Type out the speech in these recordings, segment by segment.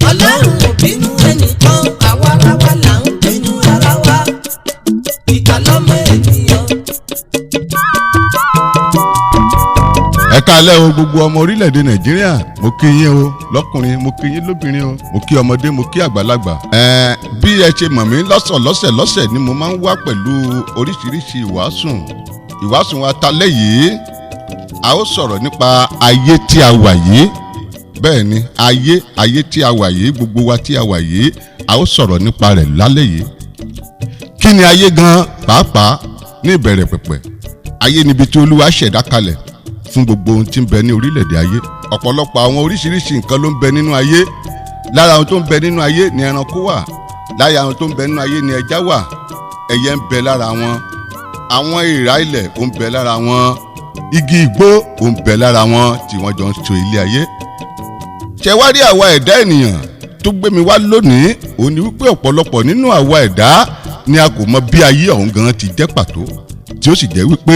Ọlọ́run ò bínú ẹnìkan, àwa ara wa là ń bínú ara wa. Ìkà lọ́mọ ènìyàn. Ẹ káalẹ́ o gbogbo ọmọ orílẹ̀-èdè Nàìjíríà, mo kí yín o lọ́kùnrin, mo kí yín lóbìnrin o, mo kí ọmọdé, mo kí àgbàlagbà. Bí ẹ ṣe mọ̀ mí lọ́sẹ̀ ni mo máa ń wá pẹ̀lú oríṣiríṣi ìwàásù wa talẹ́ yìí. A ó sọ̀rọ̀ nípa ayé tí a wà yìí. Bẹ́ẹ̀ ni ayé tí a wà yìí, gbogbo wa tí a wà yìí, a ó sọ̀rọ̀ nípa rẹ̀ lálẹ́ yìí. Kí ni ayé gan pàápàá ní ìbẹ̀rẹ̀ pẹ̀pẹ̀? Ayé níbi tí Olúwa ṣẹ̀dá kalẹ̀ fún gbogbo ohun tí ń bẹ ní orílẹ̀-èdè ayé. Ọ̀pọ̀lọpọ̀ àwọn oríṣiríṣi nǹkan ló ń bẹ nínú ayé. Lára àwọn tó ń bẹ nínú ayé ni ẹranko wà. Lára àwọn tó ń bẹ nínú ayé ni ẹja wà. Ẹyẹ ń bẹ lára wọn. Àwọn èèrà ilẹ̀ ó ń bẹ lára wọn. Igi igbó ó ń bẹ lára wọn tí wọ́n jọ ń so ilé ayé. Ṣé wá rí àwa ẹ̀dá ènìyàn tó gbé mi wá lónìí? Ó ní wípé ọ̀pọ̀lọpọ̀ nínú àwa ẹ̀dá ni a kò mọ bí ayé ọ̀hún gan ti jẹ́ pàtó, tí ó sì jẹ́ wípé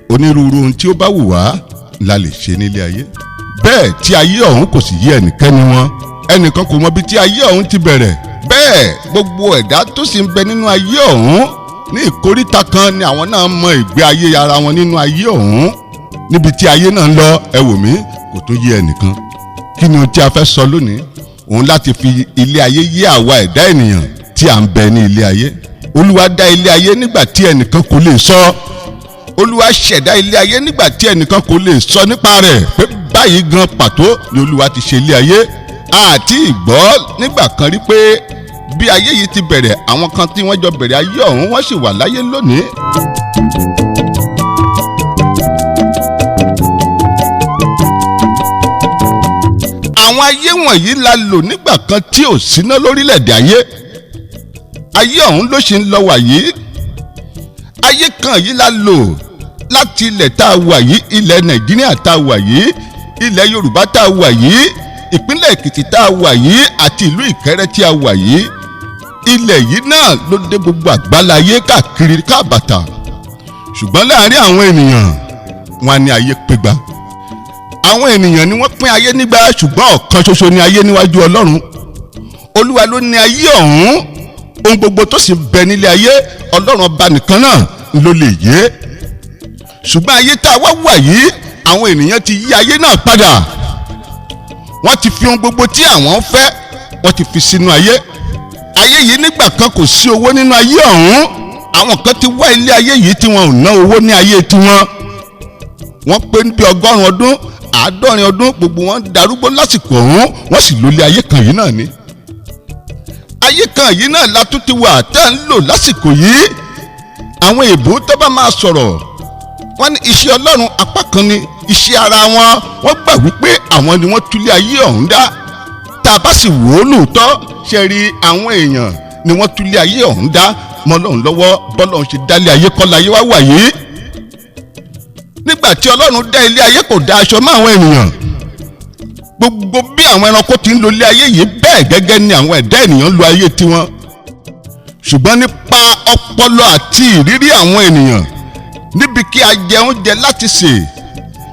onírúurú ohun tí ó bá wù wá la lè ṣe nílé ayé. Bẹ́ẹ̀ tí ayé ọ̀hún kò sì yé ẹnikẹ́ni wọn. Ẹnìkan kò mọ bí tí ayé ọ̀hún ti bẹ̀rẹ̀. Bẹ́ẹ̀ gbogbo ẹ̀dá tó sì ń bẹ nínú ayé ọ̀hún ní ìkóríta kan ni àwọn náà mọ ìgbé ayé ara wọn nínú ayé ọ̀hún. Níbi tí ayé náà ń lọ, ẹ wò mí, kò tún yé ẹnìkan. Kí ni ohun tí a fẹ́ sọ lónìí? Òun láti fi ilé ayé yé àwa ẹ̀dá ènìyàn tí à ń bẹ ní ilé ayé. Olúwa dá ilé ayé nígbà tí ẹnìkan kò lè sọ. Olúwa ṣẹ̀dá ilé ayé nígbà tí ẹnìkan kò lè sọ nípa rẹ̀ pé báyìí gan pàtó ni Olúwa ti ṣe ilé ayé. Àti ìgbọ́ nígbà kan rí pé bí ayé yìí ti bẹ̀rẹ̀, àwọn kan tí wọ́n jọ bẹ̀rẹ̀ ayé ọ̀hún wọ́n sì wà láyé lónìí. Àwọn ayé wọ̀nyí la lò nígbà kan tí ò síná lórílẹ̀-èdè ayé. Ayé ọ̀hún ló ṣì ń lọ wà yìí. Ayé kan yìí la lò láti ilẹ̀ tá a wà yìí, ilẹ̀ Nàìjíríà tá a wà yìí, ilẹ̀ Yorùbá tá a wà yìí, ìpínlẹ̀ Èkìtì tá a wà yìí àti ìlú Ìkẹrẹ́ tí a wà yìí. Ilẹ̀ yìí náà ló dé gbogbo àgbáláyé káàkiri káàbàtà. Ṣùgbọ́n láàárín àwọn ènìyàn wọn ni ayé pégbá. Àwọn ènìyàn ni wọ́n pín ayé nígbà, ṣùgbọ́n ọ̀kan ṣoṣo ni ayé níwájú Ọlọ́run. Olúwa ló ní ayé ọ̀hún. Ohun gbogbo tó sì bẹ nílé ayé, Ọlọ́run ọba nìkan náà ló lè yé. Ṣùgbọ́n ayé tá a wá wà yìí, àwọn ènìyàn ti yí ayé náà padà. Wọ́n ti fi ohun gbogbo tí àwọn fẹ́, wọ́n ti fi sínú ayé. Ayé yìí nígbà kan kò sí owó nínú ayé ọ̀hún. Àwọn kan ti wá ilé ayé yìí tí wọn ò ná owó ní ayé tiwọn. Wọ́n pé bí 100 ọdún, 50 ọdún, gbogbo wọn darúgbó lásìkò ọ̀hún, wọ́n sì lólé ayé kan yìí náà ni. Ayé kan yìí náà la tún ti wà tá ń lò lásìkò yìí. Àwọn èèbó tó bá máa sọ̀rọ̀, wọ́n ní iṣẹ́ Ọlọ́run apá kan ni iṣẹ́ ara wọn. Wọ́n gbà wípé àwọn ni wọ́n túlé ayé ọ̀hún dá. Tá a bá sì wò ó lóòótọ́, ṣe rí àwọn èèyàn ni wọ́n túlé ayé ọ̀hún dá mọ́ Ọlọ́run lọ́wọ́. Bọ́lọ́run ṣe dálé ayé kọ́ láyé wá wà yìí. Nígbà tí Ọlọ́run dá ilé ayé kò dá aṣọ mọ́ àwọn ènìyàn. Gbogbo bí àwọn ẹranko ti ń lo ilé ayé yìí, bẹ́ẹ̀ gẹ́gẹ́ ni àwọn ẹ̀dá ènìyàn ń lo ayé tiwọn. Ṣùgbọ́n nípa ọpọlọ àti ìrírí àwọn ènìyàn, níbi kí a jẹ oúnjẹ láti sè,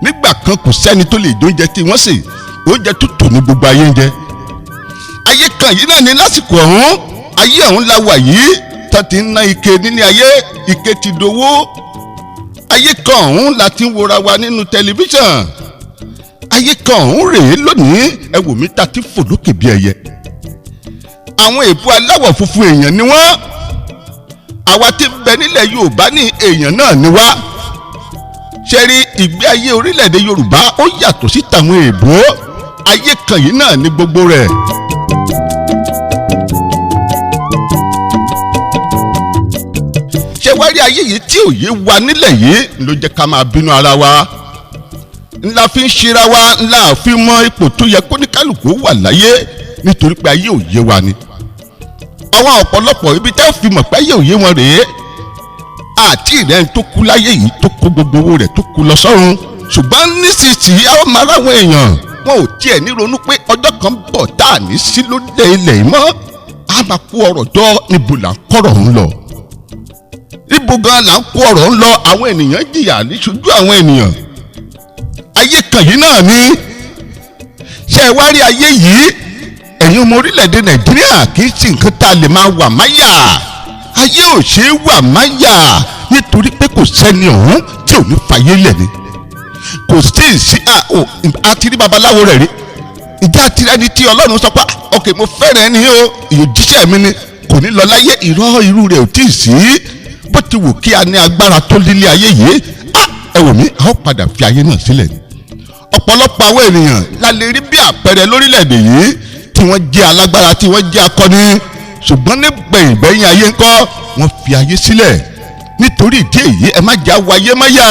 nígbà kan kò sẹ́ni tó lè jóúnjẹ tí wọ́n sè, oúnjẹ tútù ní gbogbo ayé ń jẹ. Ayé kan yìí náà ní lásìkò ọ̀hún. Ayé ọ̀hún la wà yìí, tá ti ń ná ike nílé ayé, ike ti dowó. Ayé kan ọ̀hún la ti ń wora wa nínú tẹlifíṣàn. Ayé kan ọ̀hún rèé lónìí, ẹ wò mí ta ti fò lókè bí ẹyẹ. Àwọn èèbó aláwọ̀ funfun èèyàn ni wọ́n. Àwa tí ń bẹ nílẹ̀ Yorùbá ní èèyàn náà ni wá. Ṣé rí ìgbé ayé orílẹ̀-èdè Yorùbá ó yàtọ̀ sí tàwọn èèbó. Ayé kan yìí náà ni gbogbo rẹ̀. Ṣé wá rí ayé yìí tí òye wa nílẹ̀ yìí ló jẹ́ ká máa bínú ara wa. Ńlá fi ń ṣera wa, ńlá fi mọ ipò tó yẹ kó ní kálukú wà láyé, nítorí pé ayé òye wa ni. Àwọn ọ̀pọ̀lọpọ̀ ibi tẹ́ fi mọ̀ pé ayé òye wọn rèé. Àti ìrẹ́ni tó kú láyé yìí tó kó gbogbo owó rẹ̀ tó kú lọ sọ́run. Ṣùgbọ́n nísinsìnyí àwọn máa ráwọn èèyàn, wọn ò tiẹ̀ ní ronú pé ọjọ́ kan bọ̀ tá à ní sí lóde ilẹ̀ yìí mọ́. A máa kó ọrọ̀ jọ, níbo là ń kọ́rọ̀ ń lọ. Ibo gan là ń kó ọrọ̀ ń lọ. Àwọn ènìyàn jìyà níṣojú àwọn ènìyàn. Ayé kan yìí náà ni. Ṣé wá rí ayé yìí ẹ̀yin ọmọ orílẹ̀-èdè Nàìjíríà kì í ṣe nǹkan tá a lè máa wà máyà. Ayé ò ṣe é wà máyà nítorí pé kò sẹ́ni ọ̀hún tí ò ní fàyè lẹ̀ ni. Kò sí àti rí babaláwo rẹ̀ rí. Ìjà àti ẹni tí Ọlọ́run sọ pé ok mo fẹ́ràn ẹni o ìyòjíṣẹ́ mi ni kò ní lọ láyé irú rẹ̀ ò tí ì sí. Bó ti wù kí a ní agbára tó lílé ayé yìí ẹ wò mí a ó padà fi ayé náà sílẹ̀ ni. Ọ̀pọ̀lọpọ̀ àwọn ènìyàn la lè rí bí àpẹẹrẹ lórílẹ̀‐èdè yìí tí wọ́n jẹ́ alágbára tí wọ́n jẹ́ akọni ṣùgbọ́n nígbẹ̀yìn ayé ńkọ́ wọ́n fi ayé sílẹ̀. Nítorí ìdí èyí ẹ má jà wáyé máyà.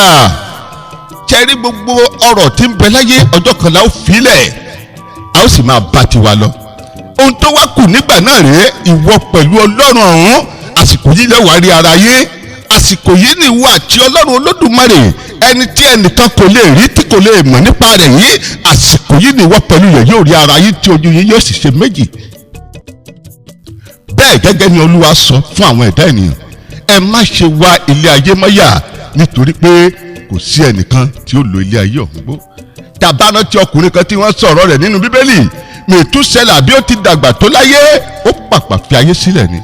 Ṣẹ́rí gbogbo ọrọ̀ tí ń bẹ láyé ọjọ́ kan la ó filẹ̀ a ó sì máa bá tiwa lọ. Ohun tó wá kù nígbà náà rèé ìwọ pẹ̀lú Ọlọ́run ọ̀hún àsìkò yìí lẹ́wàá rí ara yé. Àsìkò yìí ni ìwọ àti Ọlọ́run Olódùmarè ẹni tí ẹnìkan kò lè rí tí kò lè mọ̀ nípa rẹ̀ yìí àsìkò yìí ni ìwọ pẹ̀lú rẹ̀ yóò rí ara yín tí ojú yín yóò sì ṣe méjì. Bẹ́ẹ̀ gẹ́gẹ́ ni Olúwa sọ fún àwọn ẹ̀dá ènìyàn ẹ má ṣe wá ilé ayé mọ́yà nítorí pé kò sí ẹnìkan tí ó lo ilé ayé ọ̀hún gbó. Tàbá rántí ọkùnrin kan tí wọ́n sọ̀rọ̀ rẹ̀ nínú Bíbélì Mètúsẹ́là bí ó ti dàgbà tó láyé ó pàpà fi ayé sílẹ̀ ni.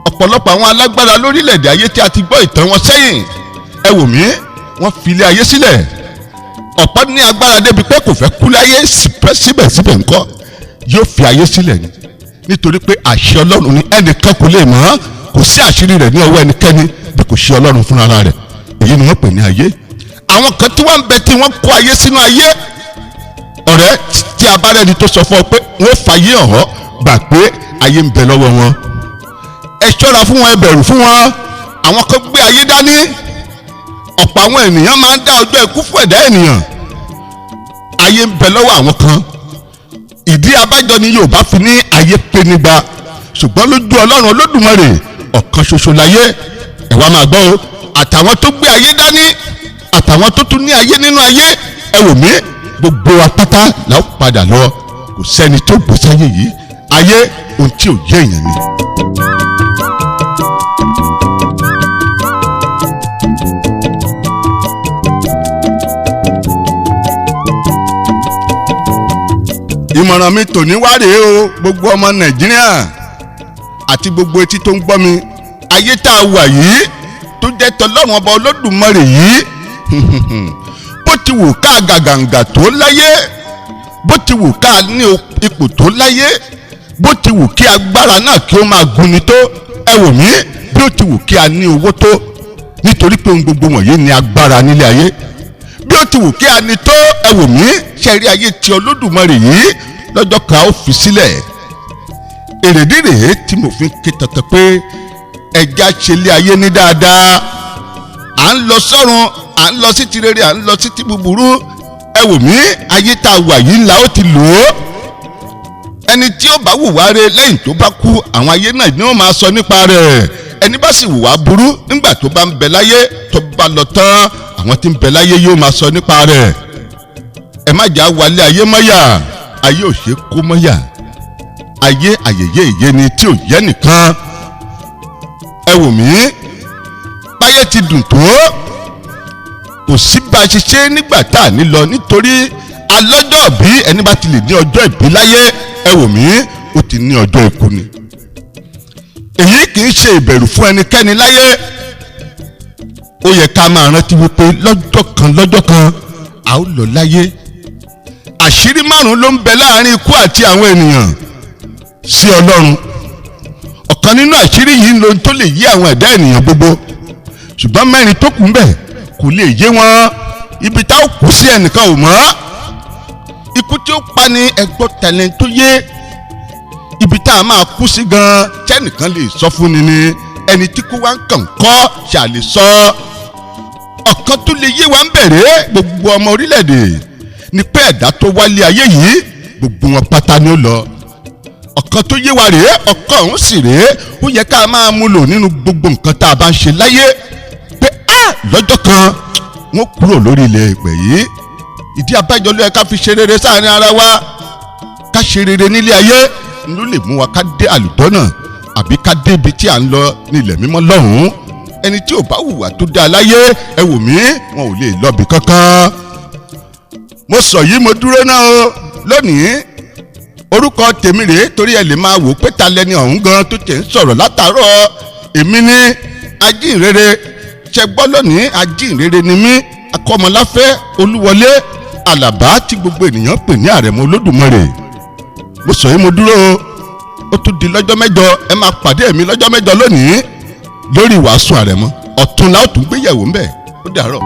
Ọ̀pọ̀lọpọ̀ àwọn alágbára lórílẹ̀‐èdè ayé tí a ti gbọ́ ìtàn wọn sẹ́yìn ẹ wò mí wọ́n fi ilé ayé sílẹ̀. Ọ̀pọ̀ ní agbára débi pé kò fẹ́ kú láyé síbẹ̀síbẹ̀ ńkọ́ yóò fi ayé sílẹ̀ ni. Nítorí pé àṣẹ Ọlọ́run ni ẹnìkan kò lè mọ̀ kò sí àṣírí rẹ̀ ní ọwọ́ ẹnikẹ́ni bí kò ṣe Ọlọ́run fúnra rẹ̀. Èyí ni wọ́n pè ní ayé. Àwọn kan tí wọ́n ń bẹ tí wọ́n kó ayé sínú ayé ọ̀rẹ́ tí a bá rẹ́ni tó sọ fún ọ pé wọ́n fàyè ọ̀họ́ gbà pé ayé ń bẹ lọ́wọ́ wọn. Ẹ ṣọ́ra fún wọn ẹ bẹ̀rù fún wọn. Àwọn kan gbé ayé dání. Ọ̀pọ̀ àwọn ènìyàn máa ń dá ọjọ́ ikú fún ẹ̀dá ènìyàn. Ayé ń bẹ lọ́wọ́ àwọn kan. Ìdí abájọ ni Yorùbá fi ní ayé pé nígbà ṣùgbọ́n lójú Ọlọ́run Olódùmarè ọ̀kan ṣoṣo láyé. Ẹ wá máa gbọ́ o àtàwọn tó gbé ayé dání àtàwọn tó tún ní ayé nínú ayé ẹ wò mí gbogbo apáta là ó padà lọ kò sẹ́ni tó gbé sáyé yìí ayé ohun tí ò yé èèyàn ni. Ìmọ̀ràn mi tòní wá rèé o gbogbo ọmọ Nàìjíríà àti gbogbo etí tó ń gbọ́ mi ayé tá a wà yìí tó jẹ́ tọlọ́run ọba Olódùmarè yìí bó ti wù ká gàgàǹgà tó láyé bó ti wù ká ní ipò tó láyé bó ti wù kí agbára náà kí ó máa gúnni tó ẹ wò mí bí ó ti wù kí a ní owó tó nítorí pé ohun gbogbo wọ̀nyí ní agbára nílé ayé bí ó ti wù kí a ní tó ẹ wò mí ṣe rí ayé tí Olódùmarè yìí lọ́jọ́ kan ó fi sílẹ̀. Èrèdí rèé tí mo fi ké tọ̀tọ̀ pé ẹja ṣe lé ayé ní dáadáa à ń lọ sọ́run à ń lọ sí ti rere à ń lọ sí ti búburú ẹ wò mí ayé tá a wà yìí ńlá ó ti lò ó. Ẹni tí ó bá hùwà rere lẹ́yìn tó bá kú àwọn ayé náà ni wọ́n máa sọ nípa rẹ̀ ẹni bá sì hùwà burú nígbà tó bá ń bẹ láyé tó bá lọ tán àwọn tí ń bẹ láyé yóò máa sọ nípa rẹ̀. Ẹ má jà wálé ayé mọ́yà ayé ò ṣe kó mọ́yà ayé àyèyé ìyé ni tí ò yẹ nìkan. Ẹ wò mí báyé ti dùn tó kò sí bá a ṣe ṣe nígbà tá a ní lọ nítorí alọ́jọ́ bí ẹni bá ti lè ní ọjọ́ ìbí láyé ẹ wò mí ó ti ní ọjọ́ ikú ni. Èyí kì í ṣe ìbẹ̀rù fún ẹnikẹ́ni láyé. Ó yẹ ká máa rántí wípé lọ́jọ́ kan a ó lọ láyé. Àṣírí márùn-ún ló ń bẹ láàrin ikú àti àwọn ènìyàn sí Ọlọ́run. Ọ̀kan nínú àṣírí yìí ló ń tó lè yé àwọn ẹ̀dá ènìyàn gbogbo ṣùgbọ́n mẹ́rin tó kù ń bẹ kò lè yé wọn. Ibi tá ó kú sí ẹnìkan ò mọ̀. Ikú tí ó pa ni ẹgbọ́ tẹ̀lé tó yé. Ibi tá a máa kú sí gan tẹ́nìkan lè sọ fún ni ni ẹni tí kú wá ń kàn kọ́ ṣàlè sọ. Ọ̀kan tó lè yé wa ń bẹ̀rẹ̀ gbogbo ọmọ orílẹ̀-èdè ni pé ẹ̀dá tó wálé ayé yìí gbogbo wọn pátá ni ó lọ. Ọ̀kan tó yé wa rèé ọ̀kan ọ̀hún sì rèé ó yẹ ká máa mú lò nínú gbogbo nǹkan tá a bá ń ṣe láyé pé lọ́jọ́ kan wọ́n kúrò lórí ilẹ̀ ìpẹ́ yìí. Ìdí abájọ ló yẹ ká fi ṣe rere sáàrin ara wa ká ṣe rere nílé ayé ló lè mú wa ká dé àlùbọ́nà àbí ká dé ibi tí à ń lọ nílẹ̀ mímọ́ lọ́hùn-ún. Ẹni tí ò bá hùwà tó dáa láyé ẹ wò mí wọn ò lè lọ́bì kankan. Mo sọ yìí mo dúró náà o lónìí orúkọ tèmi rèé torí ẹ lè máa wò pé ta lẹni ọ̀hún gan tó tẹ̀ ń sọ̀rọ̀ látàárọ̀. èmi ni ajínrere ṣe gbọ́ lónìí ajínrere ni mí akọ́mọláfẹ́ olúwọlé àlàbá tí gbogbo ènìyàn pè ní àrẹ̀mọ olódùmarè. mo sọ yìí mo dúró ó tún di lọ́jọ́ mẹ́jọ ẹ máa pàdé mi lọ́jọ́ mẹ́jọ lónìí lórí ìwàásù àrẹ̀mọ ọ̀túnla ó tún gbéyẹ̀wò ńbẹ̀ ó dàárọ̀.